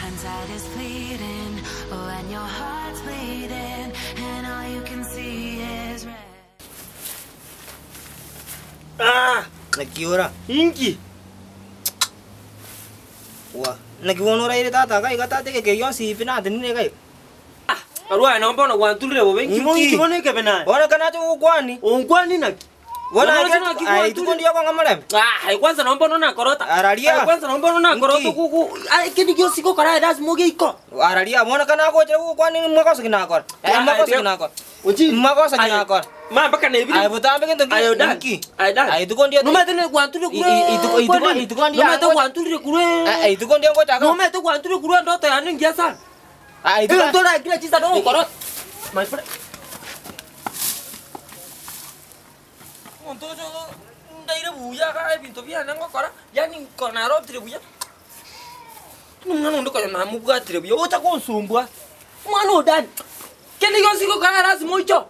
Inside is bleeding, oh, and your heart's bleeding, and all you can see is red. Nakiora. Inki. Wah, nakiwono rai tata kai kata te ke yon si pina tini kai. Arua na mbona kwa tulire bo benki mo inki bone ke bena. Wana kana tu kwani? Ongwani na. Wana ai tu ndio kwa ngamale. Ai kwanza na mbona na korota. Aralia. Kwanza na mbona na korota kuku. Ai kidi kyo siko kara das moge iko. Aralia wana kana ko je kwani makosa kina kor. Makosa kina kor. Uji makosa kina kor. Ma baka na ibiri. Ai buta be kento. Ayo dan. Ai tu kon dia. No mete ne kwa tulire kure. Itu kon dia. No mete kwa tulire kure. Itu kon dia ko chaka. No mete kwa tulire kure ndo to yani ngia sana. Itu ndo na kila chisa ndo korota. My friend. Untuk daire buya ka pinto bia nango kora yani konaro tire buya nungano ndo kaya namu ga tire buya ota ko sumbua mano dan kene yo siko kara ras moicho